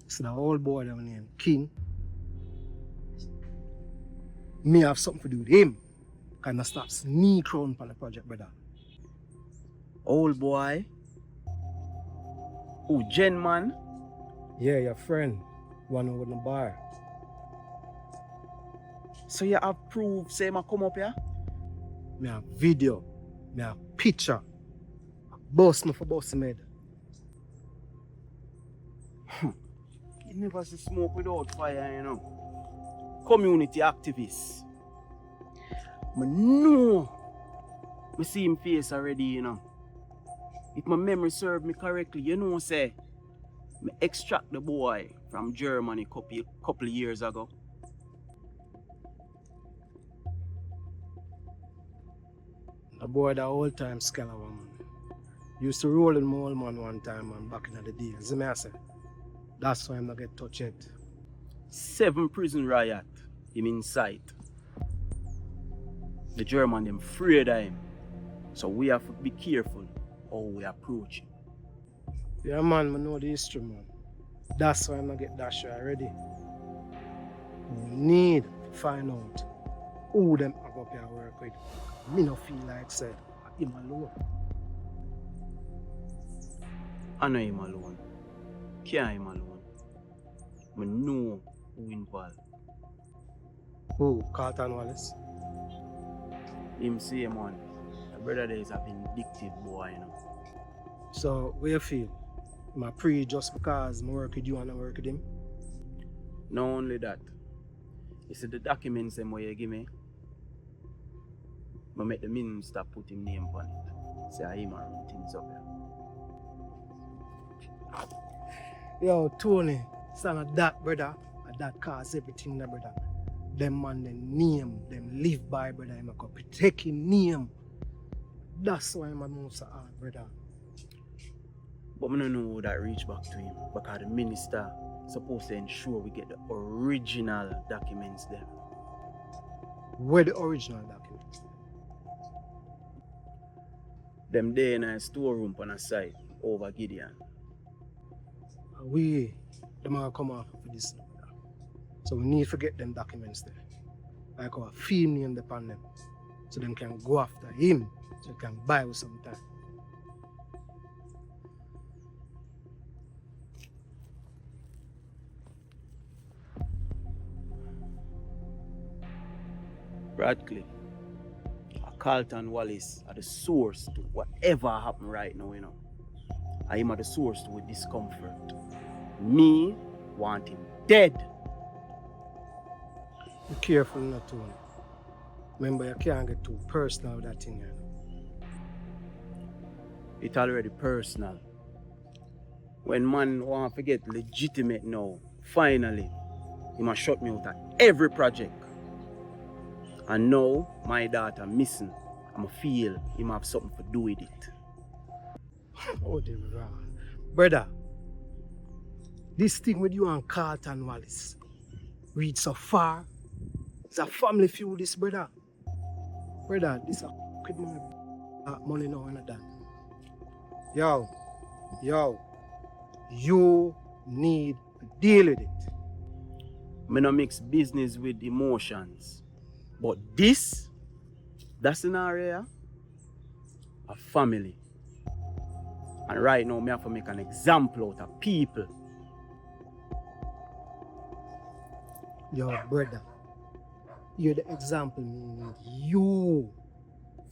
So the old boy that named King, me have something to do with him. Kind of start sneak around on the project, brother. Old boy? Who, Jen man? Yeah, your friend, one over the bar. So you have proof, say I come up here? Me have video, me have picture. Boss me for boss me head. You never see smoke without fire, you know. Community activist. I know. I see him face already, you know. If my memory serve me correctly, you know, say, I extract the boy from Germany couple years ago. The boy that old time scholar man. Used to roll in my old man one time and back in the days. See me I say. That's why I'm not get touched yet. 7 prison riot, him in sight. The German them afraid of him. So we have to be careful how we approach him. Yeah man, I know the history man. That's why I'm not get that shit already. We need to find out who them I go up here work with. Me no feel like said him alone. I know him alone. Can't him alone. I know who involved. Who? Carlton Wallace? Him say man, the brother there is a vindictive boy, you know. So where you feel? Am I pre just because I work with you and I work with him? Not only that. You see the documents them where you give me? I make the minister put him name on it. Say him run things up here. Yo, Tony, son of that brother, and that cause everything that brother. Them man, them name, them live by brother, I'm going to protect him name. That's why I'm a know so hard, brother. But I don't know how that reach back to him because the minister supposed to ensure we get the original documents there. Where the original documents? Them there in a storeroom on a site over Gideon. We, them are come off for this. So we need to get them documents there. Like our film name upon them. So them can go after him. So they can buy with some time. Radcliffe, Carlton Wallace are the source to whatever happened right now, you know. I am the source to with discomfort. Me want him dead. Be careful not to. Remember, you can't get too personal with that thing. You know? It's already personal. When man want to get legitimate now, finally, he must shut me out at every project. And now, my daughter missing. I feel he might have something to do with it. Oh, the wrong. Brother, this thing with you and Carlton Wallace read so far. It's a family feud, this brother. Brother, this a with money now and that. Yo, you need to deal with it. I don't mix business with emotions. But this, that scenario, a family. And right now, I have to make an example out of people. Yo, brother, you're the example me need you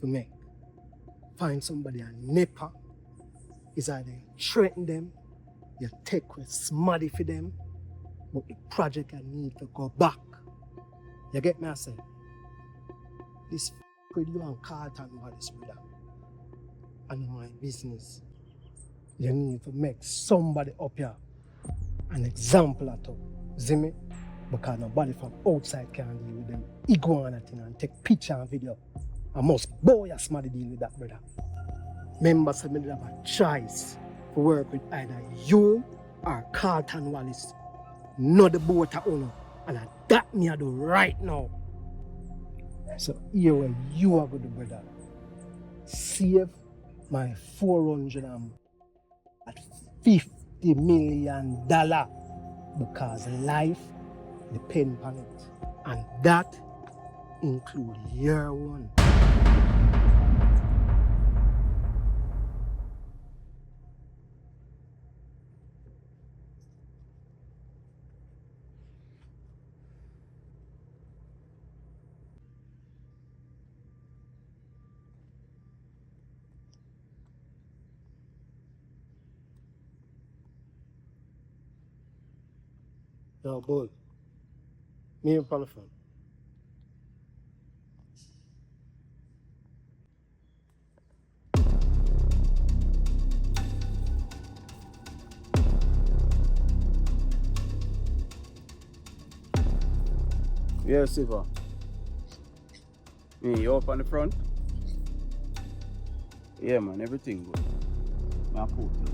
to make. Find somebody and nipper. Is either you threaten them, you take with smarty for them, but the project I need to go back. You get me, I say? This with you and Carlton Wallace, brother. And my business. You need to make somebody up here an example at all. See me? Because nobody from outside can deal with them iguana thing and take picture and video. I must boy a smarty deal with that, brother. Members have made have a choice to work with either you or Carlton Wallace. Not the boat owner. And that me I do right now. So here where you are good, brother. Save my $450 million because life depends on it. And that includes your one. Yo, boy. Me and on the phone. Yeah, Siva. You up on the front? Yeah, man, everything good. Man, cool.